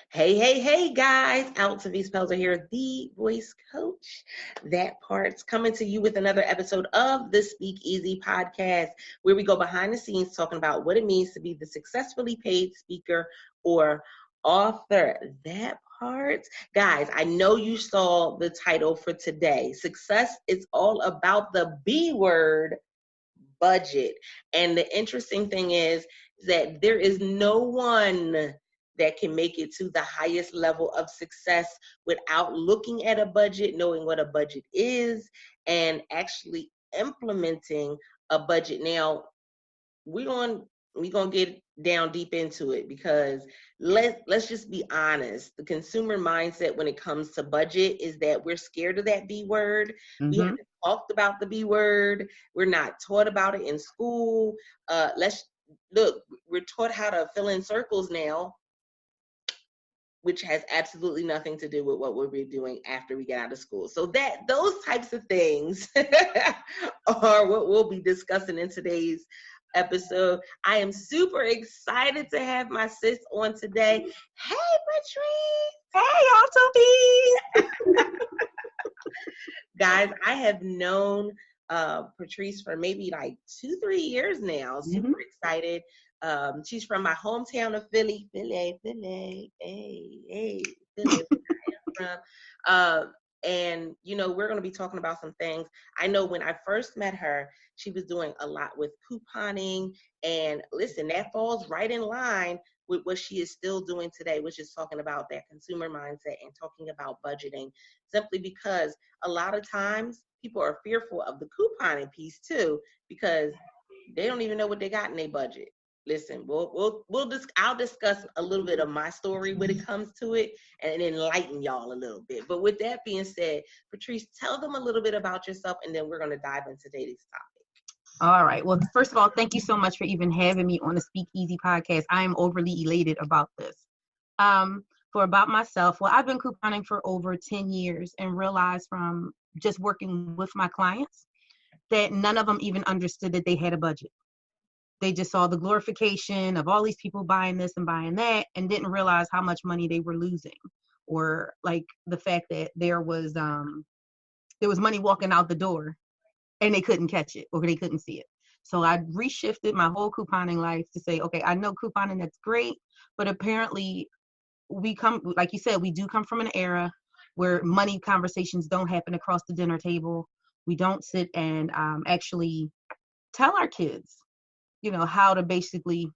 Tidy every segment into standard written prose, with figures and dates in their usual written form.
Hey, guys. Out to these Pelzer here, the voice coach. That part's coming to you with another episode of the Speak Easy podcast, where we go behind the scenes talking about what it means to be the successfully paid speaker or author. That part. Guys, I know you saw the title for today. Success is all about the B word, budget. And the interesting thing is that there is no one that can make it to the highest level of success without looking at a budget, knowing what a budget is, and actually implementing a budget. Now, we're gonna get down deep into it because let's just be honest. The consumer mindset when it comes to budget is that we're scared of that B word. We Mm-hmm. haven't talked about the B word. We're not taught about it in school. Let's look. We're taught how to fill in circles now, which has absolutely nothing to do with what we'll be doing after we get out of school. So that those types of things are what we'll be discussing in today's episode. I am super excited to have my sis on today. Hey, Patrice. Hey, y'all, Guys, I have known Patrice for maybe like 2-3 years now. Super excited. She's from my hometown of Philly. Philly. Hey, Philly. From. And, we're going to be talking about some things. I know when I first met her, she was doing a lot with couponing. And listen, that falls right in line with what she is still doing today, which is talking about that consumer mindset and talking about budgeting, simply because a lot of times people are fearful of the couponing piece too, because they don't even know what they got in their budget. Listen, I'll discuss a little bit of my story when it comes to it and enlighten y'all a little bit. But with that being said, Patrice, tell them a little bit about yourself, and then we're going to dive into today's topic. All right. Well, first of all, thank you so much for even having me on the Speak Easy podcast. I am overly elated about this. For about myself, well, I've been couponing for over 10 years and realized from just working with my clients that none of them even understood that they had a budget. They just saw the glorification of all these people buying this and buying that and didn't realize how much money they were losing, or like the fact that there was money walking out the door and they couldn't catch it or they couldn't see it. So I reshifted my whole couponing life to say, okay, I know couponing, that's great, but apparently we come, like you said, we do come from an era where money conversations don't happen across the dinner table. We don't sit and actually tell our kids, how to basically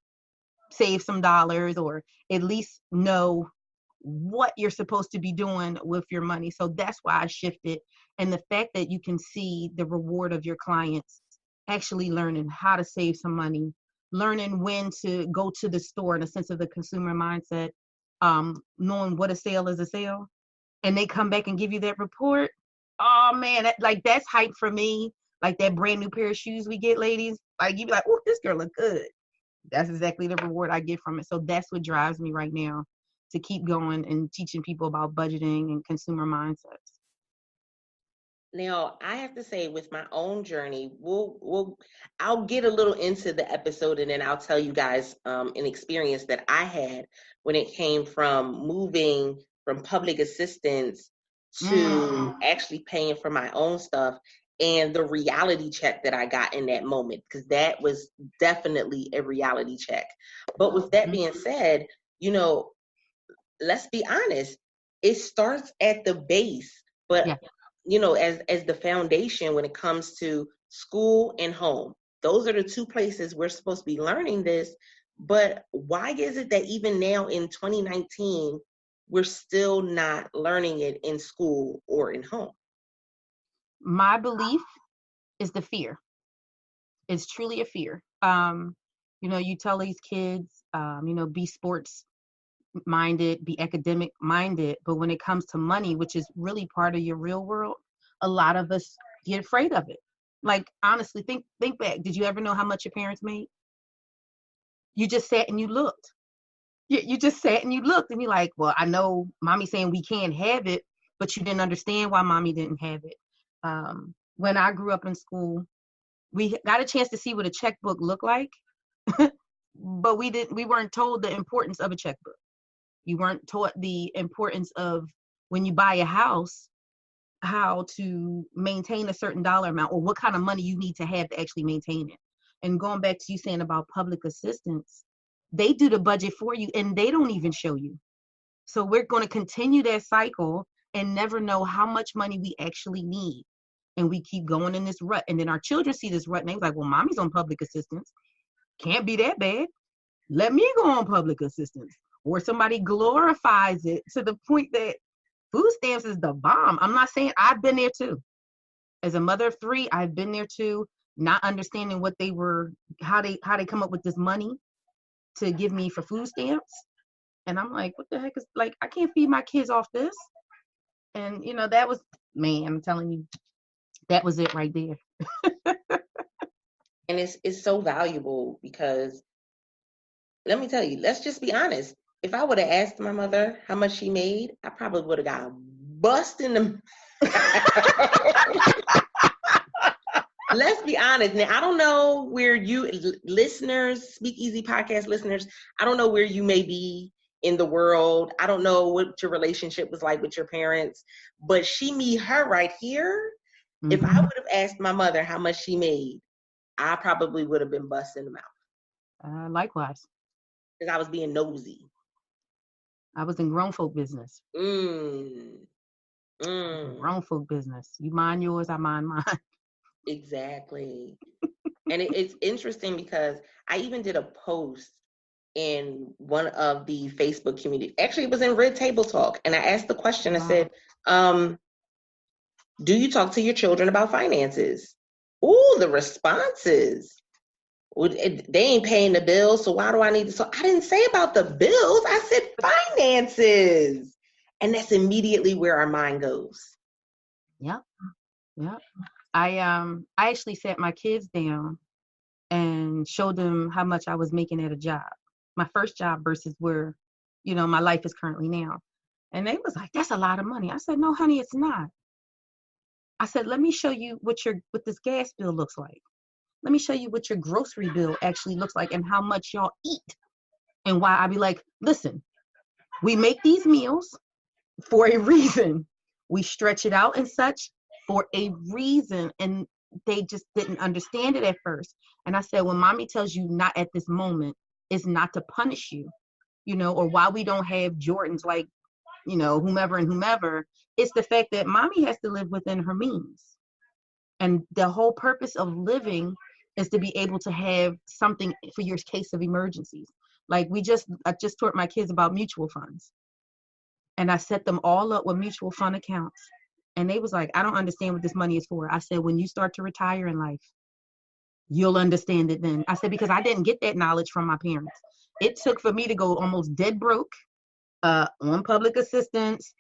save some dollars or at least know what you're supposed to be doing with your money. So that's why I shifted. And the fact that you can see the reward of your clients actually learning how to save some money, learning when to go to the store in a sense of the consumer mindset, knowing what a sale is a sale, and they come back and give you that report. Oh man, that's hype for me. Like that brand new pair of shoes we get, ladies. Like you be like, oh, this girl look good. That's exactly the reward I get from it. So that's what drives me right now to keep going and teaching people about budgeting and consumer mindsets. Now, I have to say, with my own journey, I'll get a little into the episode, and then I'll tell you guys an experience that I had when it came from moving from public assistance to actually paying for my own stuff, and the reality check that I got in that moment, because that was definitely a reality check. But with that being said, let's be honest, it starts at the base, but Yeah. as the foundation when it comes to school and home. Those are the two places we're supposed to be learning this. But why is it that even now in 2019, we're still not learning it in school or in home? My belief is the fear. It's truly a fear. You tell these kids, be sports minded, be academic minded, but when it comes to money, which is really part of your real world, a lot of us get afraid of it. Like honestly, think back. Did you ever know how much your parents made? You just sat and you looked. You just sat and you looked and you're like, well, I know mommy saying we can't have it, but you didn't understand why mommy didn't have it. When I grew up in school, we got a chance to see what a checkbook looked like, but we weren't told the importance of a checkbook. You weren't taught the importance of when you buy a house, how to maintain a certain dollar amount or what kind of money you need to have to actually maintain it. And going back to you saying about public assistance, they do the budget for you and they don't even show you. So we're going to continue that cycle and never know how much money we actually need. And we keep going in this rut. And then our children see this rut and they're like, well, mommy's on public assistance. Can't be that bad. Let me go on public assistance. Or somebody glorifies it to the point that food stamps is the bomb. I'm not saying, I've been there too. As a mother of 3, I've been there too, not understanding what they were, how they come up with this money to give me for food stamps. And I'm like, what the heck is, like, I can't feed my kids off this. And, you know, that was, man, I'm telling you, that was it right there. And it's so valuable because, let me tell you, let's just be honest. If I would have asked my mother how much she made, I probably would have got bust in the. Let's be honest. Now, I don't know where you listeners, Speak Easy podcast listeners, I don't know where you may be in the world. I don't know what your relationship was like with your parents, but her right here. Mm-hmm. If I would have asked my mother how much she made, I probably would have been busting them out. Likewise. Because I was being nosy. I was in grown folk business. Grown folk business. You mind yours, I mind mine. Exactly. And it's interesting because I even did a post in one of the Facebook community. Actually, it was in Red Table Talk. And I asked the question, I said, do you talk to your children about finances? Ooh, the responses. They ain't paying the bills, so why do I need to? So I didn't say about the bills. I said finances. And that's immediately where our mind goes. Yep. I actually sat my kids down and showed them how much I was making at a job. My first job versus where, you know, my life is currently now. And they was like, that's a lot of money. I said, no, honey, it's not. I said, let me show you what this gas bill looks like. Let me show you what your grocery bill actually looks like and how much y'all eat. And why I be like, listen, we make these meals for a reason. We stretch it out and such for a reason. And they just didn't understand it at first. And I said, when mommy tells you not at this moment, it's not to punish you, you know, or why we don't have Jordans like, you know, whomever. It's the fact that mommy has to live within her means. And the whole purpose of living is to be able to have something for your case of emergencies. Like I just taught my kids about mutual funds. And I set them all up with mutual fund accounts. And they was like, I don't understand what this money is for. I said, when you start to retire in life, you'll understand it then. I said, because I didn't get that knowledge from my parents. It took for me to go almost dead broke on public assistance,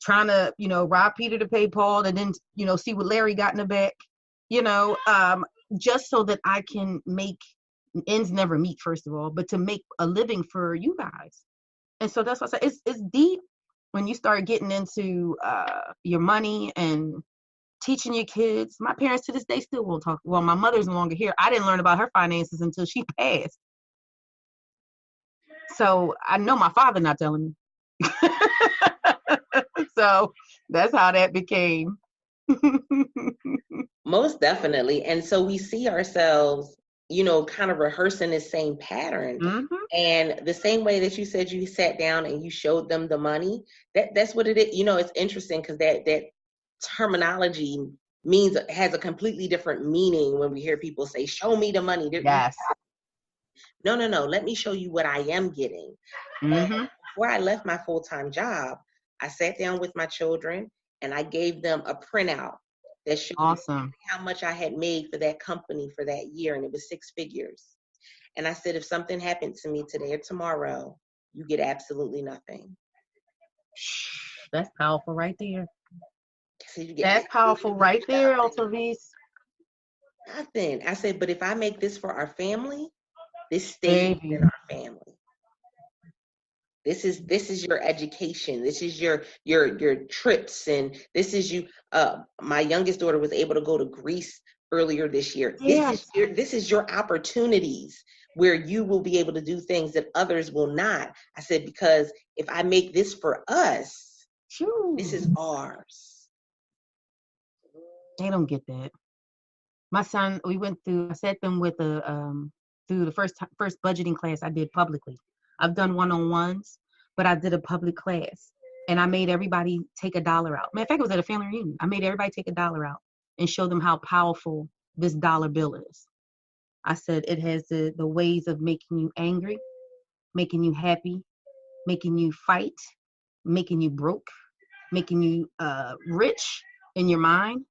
trying to, you know, rob Peter to pay Paul and then, you know, see what Larry got in the back, you know, just so that I can make ends never meet, first of all, but to make a living for you guys. And so that's what I say. It's deep when you start getting into your money and teaching your kids. My parents to this day still won't talk. Well, my mother's no longer here. I didn't learn about her finances until she passed. So I know my father not telling me. So that's how that became. Most definitely. And so we see ourselves, you know, kind of rehearsing the same pattern. Mm-hmm. And the same way that you said you sat down and you showed them the money, that's what it is. You know, it's interesting because that terminology has a completely different meaning when we hear people say, show me the money. Yes. No. Let me show you what I am getting. Mm-hmm. Before I left my full-time job, I sat down with my children and I gave them a printout that showed awesome how much I had made for that company for that year. And it was 6 figures. And I said, if something happened to me today or tomorrow, you get absolutely nothing. That's powerful right there. That's powerful right there, Altavis. Nothing. I said, but if I make this for our family, this stays in our family. This is your education. This is your trips, and this is you. My youngest daughter was able to go to Greece earlier this year. Yes. This is your opportunities. where you will be able to do things that others will not. I said, because if I make this for us, this is ours. They don't get that. My son, I sat them with through the first budgeting class I did publicly. I've done one-on-ones, but I did a public class, and I made everybody take $1 out. Matter of fact, it was at a family reunion. I made everybody take $1 out and show them how powerful this dollar bill is. I said it has the ways of making you angry, making you happy, making you fight, making you broke, making you rich in your mind.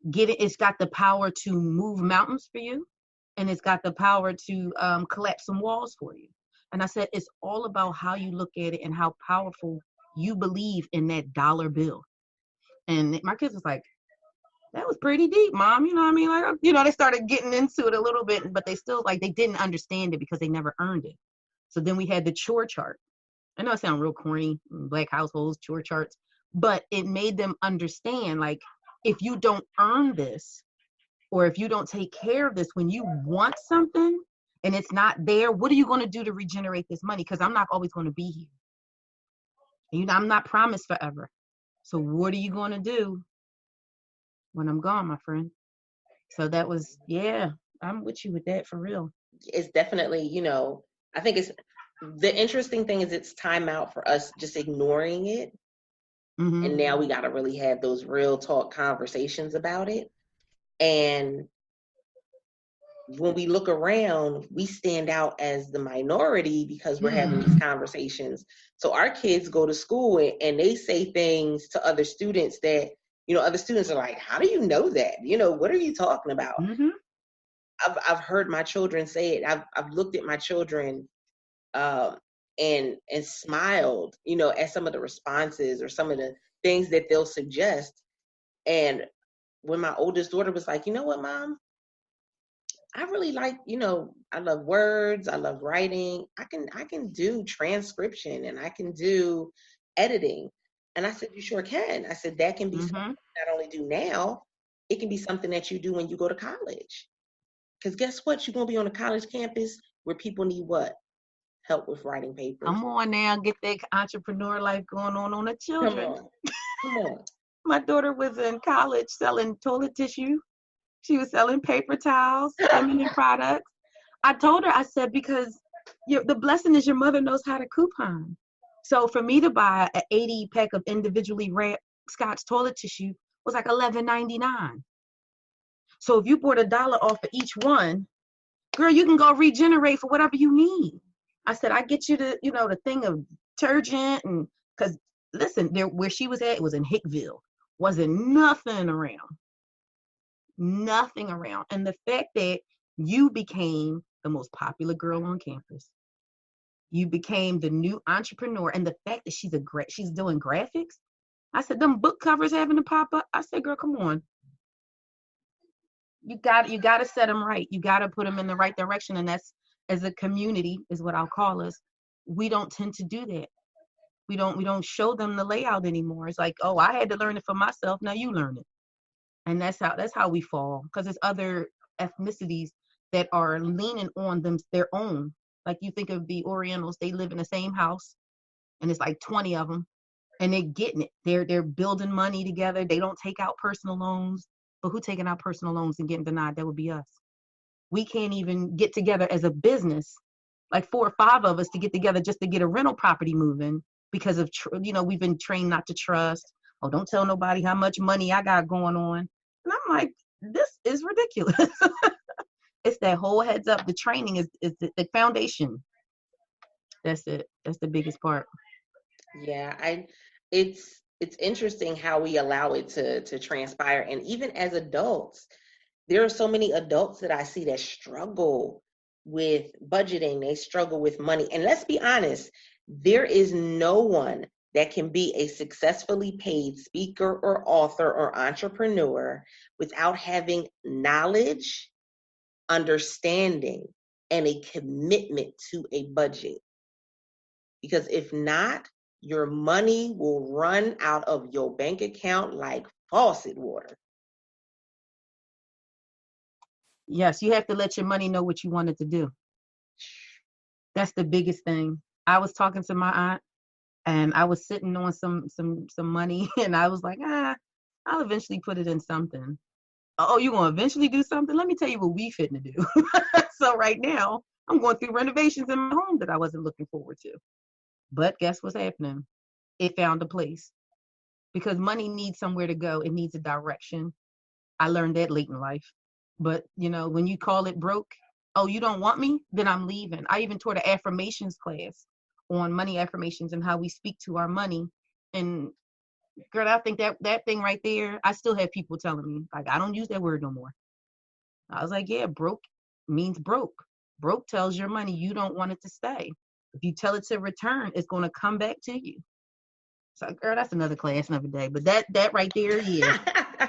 It's got the power to move mountains for you, and it's got the power to collapse some walls for you. And I said, it's all about how you look at it and how powerful you believe in that dollar bill. And my kids was like, that was pretty deep, Mom. You know what I mean? Like, you know, they started getting into it a little bit, but they still, like, they didn't understand it because they never earned it. So then we had the chore chart. I know it sounds real corny, Black households, chore charts, but it made them understand, like, if you don't earn this, or if you don't take care of this when you want something and it's not there, what are you going to do to regenerate this money? Because I'm not always going to be here. You know, I'm not promised forever. So what are you going to do when I'm gone, my friend? So that was, yeah, I'm with you with that for real. It's definitely, you know, I think it's the interesting thing is it's time out for us just ignoring it. Mm-hmm. And now we got to really have those real talk conversations about it. And when we look around, we stand out as the minority because we're having these conversations. So our kids go to school and they say things to other students that, you know, other students are like, how do you know that? You know, what are you talking about? Mm-hmm. I've heard my children say it. I've looked at my children and smiled, you know, at some of the responses or some of the things that they'll suggest. And when my oldest daughter was like, you know what, Mom? I really like, you know, I love words. I love writing. I can do transcription and I can do editing. And I said, you sure can. I said, that can be something you not only do now, it can be something that you do when you go to college. Because guess what? You're going to be on a college campus where people need what? Help with writing papers. Come on now, get that entrepreneur life going on the children. Come on. My daughter was in college selling toilet tissue. She was selling paper towels, feminine products. I told her, I said, because the blessing is your mother knows how to coupon. So for me to buy an 80 pack of individually wrapped Scotch toilet tissue was like $11.99. So if you bought $1 off of each one, girl, you can go regenerate for whatever you need. I said, I get you the thing of detergent, and because listen, where she was at, it was in Hickville. Wasn't nothing around. Nothing around. And the fact that you became the most popular girl on campus, you became the new entrepreneur, and the fact that she's doing graphics. I said, them book covers having to pop up. I said, girl, come on. You got to set them right. You got to put them in the right direction. And that's, as a community, is what I'll call us. We don't tend to do that. We don't show them the layout anymore. It's like, oh, I had to learn it for myself. Now you learn it. And that's how we fall, because there's other ethnicities that are leaning on their own. Like you think of the Orientals, they live in the same house, and it's like 20 of them, and they're getting it. They're building money together. They don't take out personal loans. But who taking out personal loans and getting denied? That would be us. We can't even get together as a business, like 4 or 5 of us, to get together just to get a rental property moving because of we've been trained not to trust. Oh, don't tell nobody how much money I got going on. And I'm like, this is ridiculous. It's that whole heads up. The training is the foundation. That's it. That's the biggest part. Yeah, it's interesting how we allow it to transpire. And even as adults, there are so many adults that I see that struggle with budgeting. They struggle with money. And let's be honest, there is no one that can be a successfully paid speaker or author or entrepreneur without having knowledge, understanding, and a commitment to a budget. Because if not, your money will run out of your bank account like faucet water. Yes, you have to let your money know what you want it to do. That's the biggest thing. I was talking to my aunt, and I was sitting on some money, and I was like, I'll eventually put it in something. Oh, you gonna eventually do something? Let me tell you what we fitting to do. So right now, I'm going through renovations in my home that I wasn't looking forward to. But guess what's happening? It found a place, because money needs somewhere to go. It needs a direction. I learned that late in life. But when you call it broke, oh, you don't want me? Then I'm leaving. I even taught an affirmations class on money affirmations and how we speak to our money. And girl, I think that thing right there, I still have people telling me, like, I don't use that word no more. I was like, yeah, broke means broke. Broke tells your money you don't want it to stay. If you tell it to return, it's going to come back to you. So, girl, that's another class, another day. But that right there, yeah,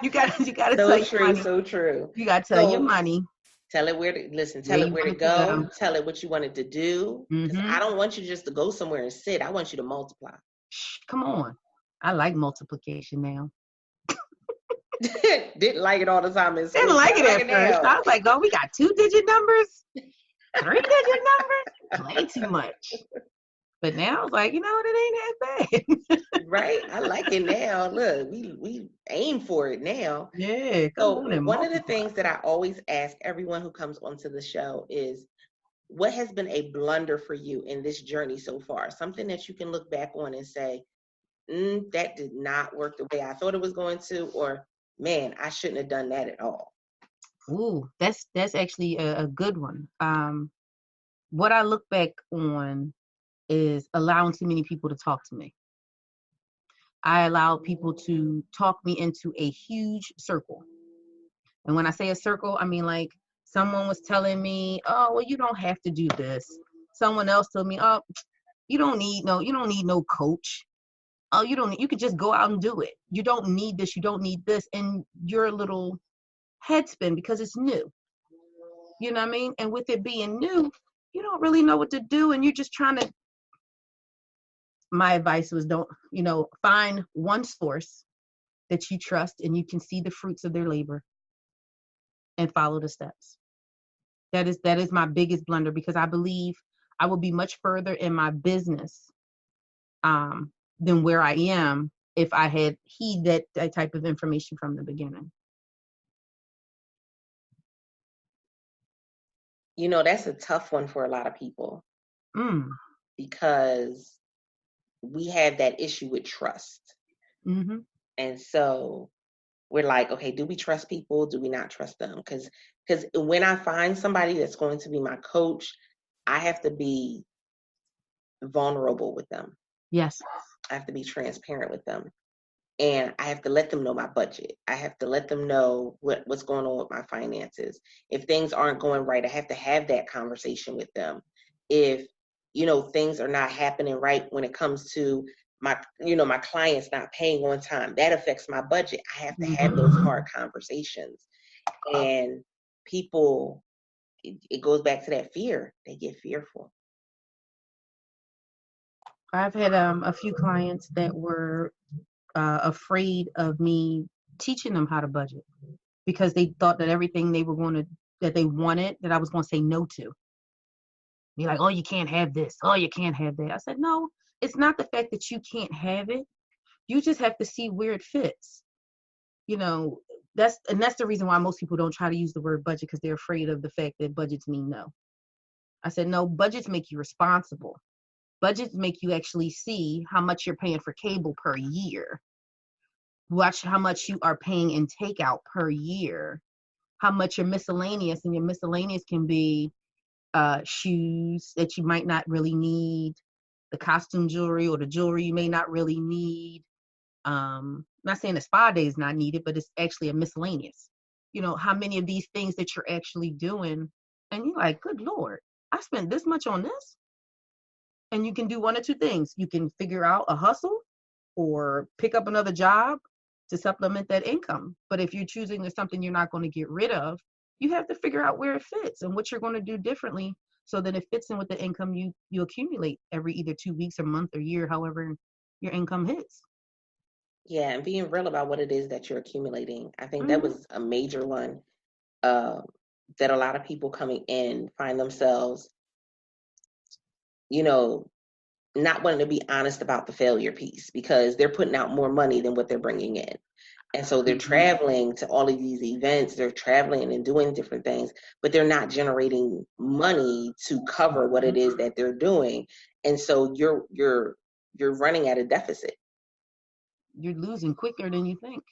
you got to so tell true, your money. so true. You got to tell your money. Tell it where to listen. Tell it where to go. Tell it what you want it to do. Because I don't want you just to go somewhere and sit. I want you to multiply. Come on, I like multiplication now. Didn't like it all the time in school. Didn't like it at first. I was like, oh, we got 2-digit numbers, 3-digit numbers. Way too much. But now I was like, it ain't that bad. Right? I like it now. Look, we aim for it now. Yeah. So one of the things that I always ask everyone who comes onto the show is, what has been a blunder for you in this journey so far? Something that you can look back on and say, that did not work the way I thought it was going to, or man, I shouldn't have done that at all. Ooh, that's actually a good one. What I look back on is allowing too many people to talk to me. I allowed people to talk me into a huge circle. And when I say a circle, I mean like someone was telling me, oh, well, you don't have to do this. Someone else told me, oh, you don't need no coach. Oh, you could just go out and do it. You don't need this. You don't need this. And your little head spin because it's new. You know what I mean? And with it being new, you don't really know what to do. And you're just trying to, my advice was find one source that you trust and you can see the fruits of their labor and follow the steps. That is my biggest blunder, because I believe I will be much further in my business than where I am if I had heed that type of information from the beginning. That's a tough one for a lot of people because we have that issue with trust. Mm-hmm. And so we're like, okay, do we trust people? Do we not trust them? Because when I find somebody that's going to be my coach, I have to be vulnerable with them. Yes. I have to be transparent with them. And I have to let them know my budget. I have to let them know what's going on with my finances. If things aren't going right, I have to have that conversation with them. If, things are not happening right when it comes to my clients not paying on time, that affects my budget. I have to have those hard conversations. And people, it goes back to that fear. They get fearful. I've had a few clients that were afraid of me teaching them how to budget because they thought that everything that they wanted, that I was going to say no to. You're like, oh, you can't have this. Oh, you can't have that. I said, no, it's not the fact that you can't have it. You just have to see where it fits. That's the reason why most people don't try to use the word budget, because they're afraid of the fact that budgets mean no. I said, no, budgets make you responsible. Budgets make you actually see how much you're paying for cable per year. Watch how much you are paying in takeout per year, how much your miscellaneous, and your miscellaneous can be shoes that you might not really need, the costume jewelry or the jewelry you may not really need. I'm not saying the spa day is not needed, but it's actually a miscellaneous. How many of these things that you're actually doing, and you're like, good Lord, I spent this much on this. And you can do one or two things. You can figure out a hustle or pick up another job to supplement that income. But if you're choosing something you're not going to get rid of, you have to figure out where it fits and what you're going to do differently so that it fits in with the income you accumulate every either 2 weeks or month or year, however your income hits. Yeah, and being real about what it is that you're accumulating. I think that was a major one that a lot of people coming in find themselves you know, not wanting to be honest about the failure piece because they're putting out more money than what they're bringing in. And so they're traveling to all of these events, they're traveling and doing different things, but they're not generating money to cover what it is that they're doing. And so you're running at a deficit. You're losing quicker than you think.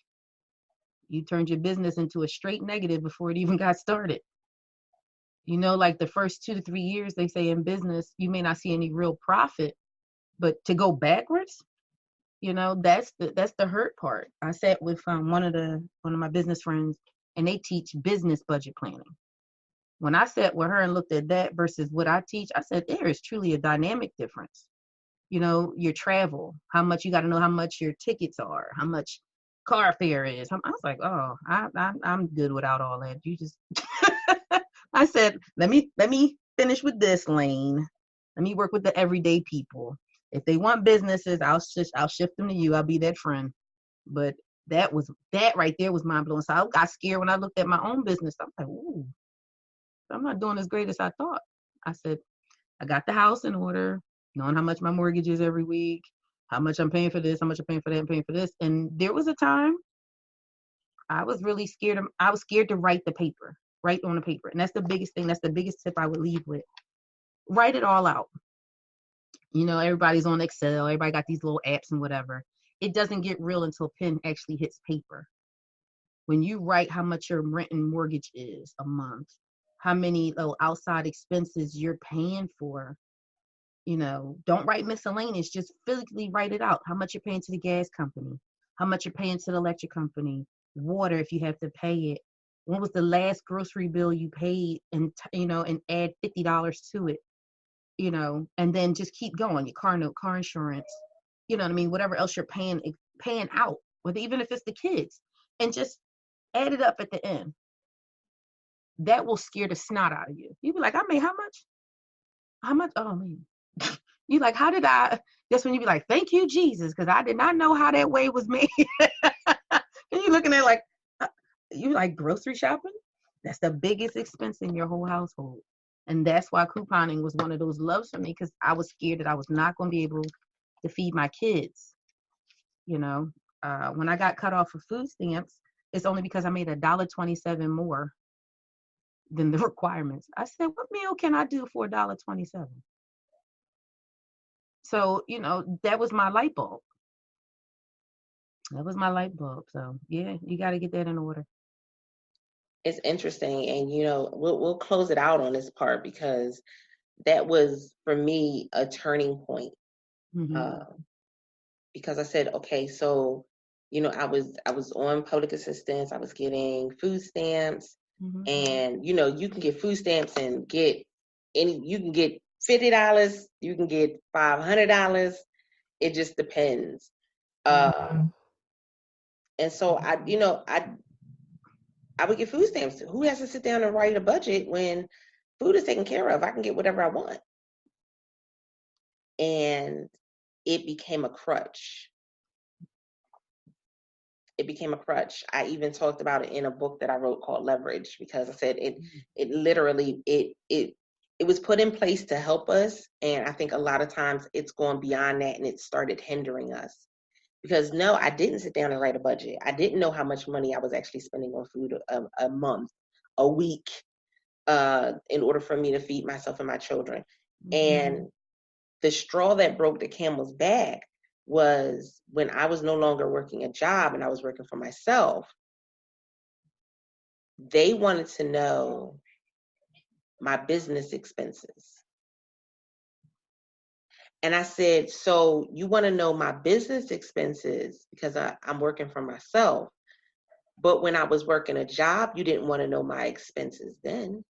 You turned your business into a straight negative before it even got started. You know, like the first 2 to 3 years, they say in business, you may not see any real profit, but to go backwards, you know, that's the hurt part. I sat with one of my business friends, and they teach business budget planning. When I sat with her and looked at that versus what I teach, I said there is truly a dynamic difference. You know, your travel, how much you got to know how much your tickets are, how much car fare is. I was like, oh, I'm good without all that. You just, I said, let me finish with this lane. Let me work with the everyday people. If they want businesses, I'll shift them to you. I'll be that friend. But that right there was mind blowing. So I got scared when I looked at my own business. I'm like, ooh, I'm not doing as great as I thought. I said, I got the house in order, knowing how much my mortgage is every week, how much I'm paying for this, how much I'm paying for that, I'm paying for this. And there was a time I was really scared. I was scared to write on the paper. And that's the biggest thing. That's the biggest tip I would leave with. Write it all out. You know, everybody's on Excel. Everybody got these little apps and whatever. It doesn't get real until pen actually hits paper. When you write how much your rent and mortgage is a month, how many little outside expenses you're paying for, you know, don't write miscellaneous, just physically write it out. How much you're paying to the gas company, how much you're paying to the electric company, water if you have to pay it. When was the last grocery bill you paid, and and add $50 to it, you know, and then just keep going. Your car note, car insurance, you know what I mean, whatever else you're paying out, whether even if it's the kids, and just add it up at the end. That will scare the snot out of you. You be like, I made how much? How much? Oh man. You like, how did I? That's when you be like, thank you, Jesus, because I did not know how that way was made. And you looking at like, you like grocery shopping? That's the biggest expense in your whole household. And that's why couponing was one of those loves for me, because I was scared that I was not going to be able to feed my kids. You know, when I got cut off of food stamps, it's only because I made $1.27 more than the requirements. I said, what meal can I do for $1.27? So, you know, that was my light bulb. So, yeah, you got to get that in order. It's interesting. And, you know, we'll close it out on this part because that was, for me, a turning point. Because I said, okay, so, you know, I was on public assistance. I was getting food stamps. And, you know, you can get food stamps and you can get $50, you can get $500. It just depends. And so I would get food stamps. Who has to sit down and write a budget when food is taken care of? I can get whatever I want. And it became a crutch. I even talked about it in a book that I wrote called Leverage, because I said it literally, it was put in place to help us. And I think a lot of times it's gone beyond that, and it started hindering us. Because no, I didn't sit down and write a budget. I didn't know how much money I was actually spending on food a month, a week, in order for me to feed myself and my children. And the straw that broke the camel's back was when I was no longer working a job and I was working for myself. They wanted to know my business expenses. And I said, so you want to know my business expenses because I'm working for myself. But when I was working a job, you didn't want to know my expenses then.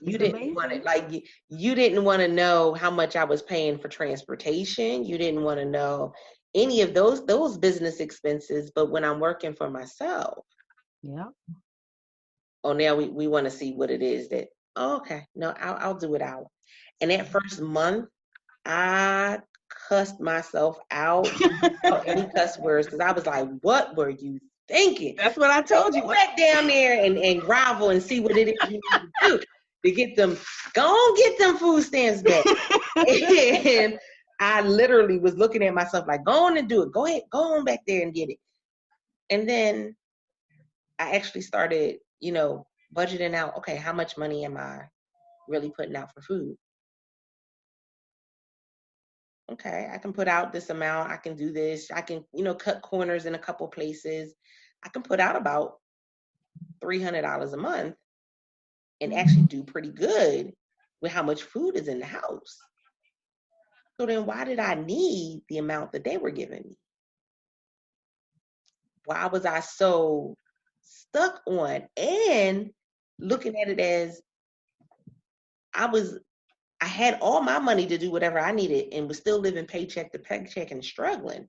You didn't want it, like you didn't want to know how much I was paying for transportation. You didn't want to know any of those business expenses. But when I'm working for myself, yeah. Oh, now we want to see what it is that. Oh, okay, no, I'll do it out. And that first month, I cussed myself out any cuss words, because I was like, "What were you thinking?" That's what I told you. Go back down there and grovel and see what it is you need to do. to get them, go on, get them food stamps back. And I literally was looking at myself like, go on and do it. Go ahead, go on back there and get it. And then I actually started, budgeting out, okay, how much money am I really putting out for food? Okay, I can put out this amount. I can do this. I can, cut corners in a couple places. I can put out about $300 a month and actually do pretty good with how much food is in the house. So then why did I need the amount that they were giving me? Why was I so stuck on and looking at it as I had all my money to do whatever I needed and was still living paycheck to paycheck and struggling.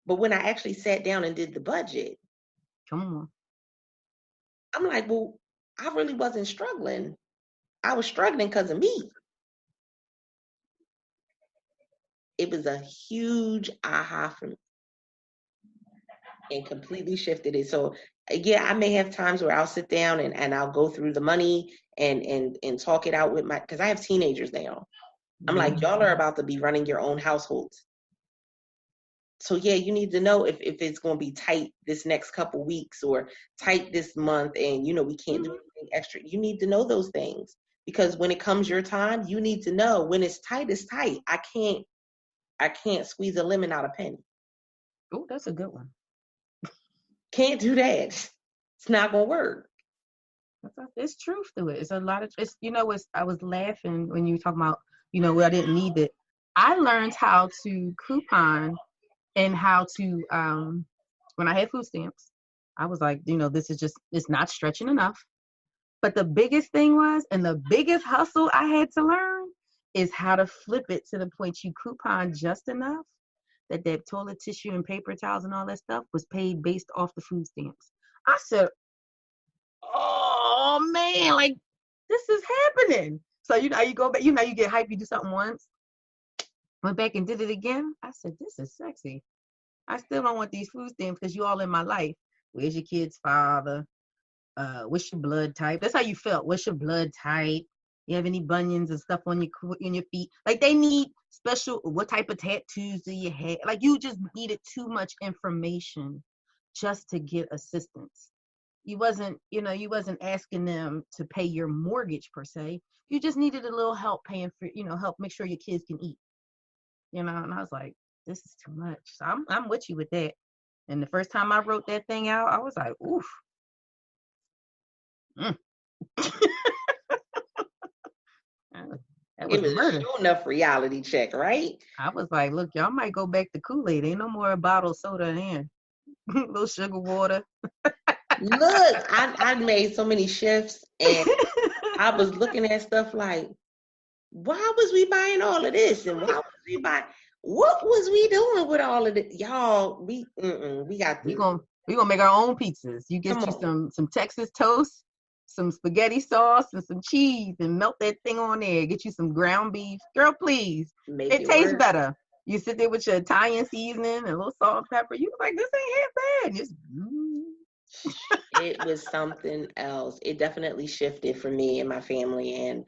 But when I actually sat down and did the budget, come on, I'm like, well, I really wasn't struggling. I was struggling because of me. It was a huge aha for me and completely shifted it. So yeah, I may have times where I'll sit down and I'll go through the money and talk it out with because I have teenagers now. I'm like, y'all are about to be running your own households. So yeah, you need to know if it's going to be tight this next couple weeks or tight this month and, we can't do anything extra. You need to know those things because when it comes your time, you need to know when it's tight, it's tight. I can't squeeze a lemon out of penny. Oh, that's a good one. Can't do that. It's not going to work. It's truth to it. It's a lot of, I was laughing when you were talking about, where I didn't need it. I learned how to coupon and how to, when I had food stamps, I was like, it's not stretching enough. But the biggest thing was, and the biggest hustle I had to learn is how to flip it to the point you coupon just enough that toilet tissue and paper towels and all that stuff was paid based off the food stamps. I said, oh man, like this is happening. So you go back, you get hype, you do something once, went back and did it again. I said, this is sexy. I still don't want these food stamps because you all in my life. Where's your kid's father? What's your blood type? That's how you felt. What's your blood type? You have any bunions and stuff on your feet? Like they need special, what type of tattoos do you have? Like you just needed too much information just to get assistance. You wasn't asking them to pay your mortgage per se. You just needed a little help paying for, help make sure your kids can eat. And I was like, this is too much. So I'm with you with that. And the first time I wrote that thing out, I was like, oof. That was it was murder. Sure enough reality check, right? I was like, look, y'all might go back to Kool-Aid. Ain't no more bottled soda in here. Little sugar water. Look, I made so many shifts and I was looking at stuff like, why was we buying all of this? And what was we doing with all of it? Y'all, we got this. We gonna make our own pizzas. You get you some Texas toast, some spaghetti sauce, and some cheese, and melt that thing on there. Get you some ground beef. Girl, please. It tastes better. You sit there with your Italian seasoning and a little salt and pepper. You like, this ain't half bad. It was something else. It definitely shifted for me and my family. And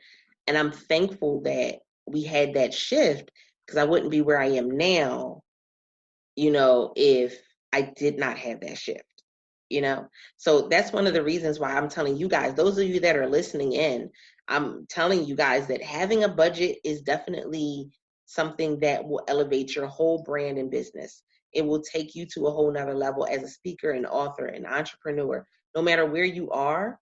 I'm thankful that we had that shift because I wouldn't be where I am now, if I did not have that shift, So that's one of the reasons why I'm telling you guys, those of you that are listening in, I'm telling you guys that having a budget is definitely something that will elevate your whole brand and business. It will take you to a whole nother level as a speaker, an author, an entrepreneur. No matter where you are,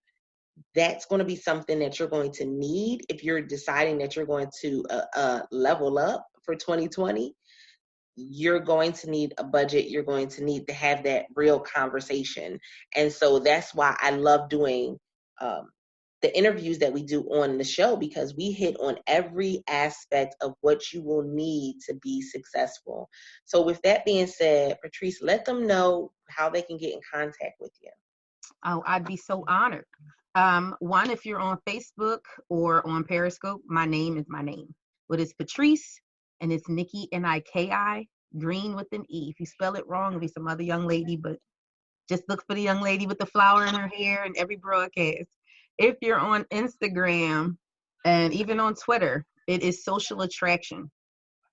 that's going to be something that you're going to need if you're deciding that you're going to level up for 2020. You're going to need a budget. You're going to need to have that real conversation. And so that's why I love doing the interviews that we do on the show, because we hit on every aspect of what you will need to be successful. So with that being said, Patrice, let them know how they can get in contact with you. Oh, I'd be so honored. One, if you're on Facebook or on Periscope, my name is my name. But it's Patrice, and it's Niki, Niki, Greene with an E. If you spell it wrong, it'll be some other young lady, but just look for the young lady with the flower in her hair and every broadcast. If you're on Instagram and even on Twitter, it is social attraction.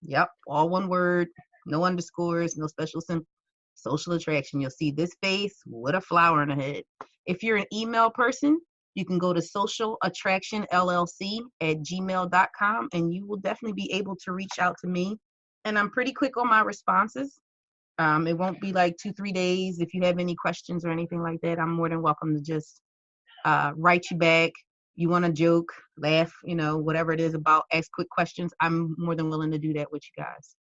Yep, all one word, no underscores, no special symbol. Social attraction. You'll see this face with a flower in the head. If you're an email person, you can go to socialattractionllc@gmail.com and you will definitely be able to reach out to me. And I'm pretty quick on my responses. It won't be like 2-3 days. If you have any questions or anything like that, I'm more than welcome to just write you back. You want to joke, laugh, whatever it is about, ask quick questions. I'm more than willing to do that with you guys.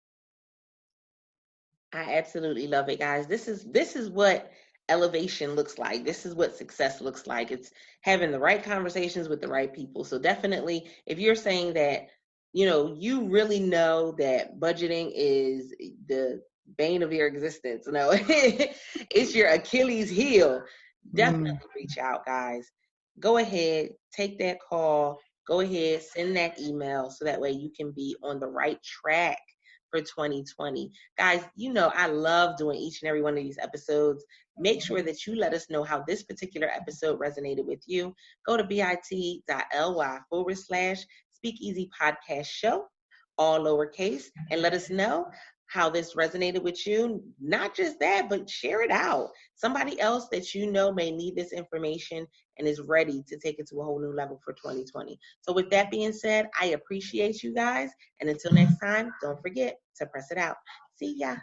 I absolutely love it, guys. This is what elevation looks like. This is what success looks like. It's having the right conversations with the right people. So definitely, if you're saying that, you really know that budgeting is the bane of your existence, it's your Achilles heel, definitely reach out, guys. Go ahead, take that call. Go ahead, send that email so that way you can be on the right track for 2020. Guys, I love doing each and every one of these episodes. Make sure that you let us know how this particular episode resonated with you. Go to bit.ly/Speakeasy Podcast Show, all lowercase, and let us know how this resonated with you. Not just that, but share it out. Somebody else that you know may need this information and is ready to take it to a whole new level for 2020. So with that being said, I appreciate you guys. And until next time, don't forget to press it out. See ya.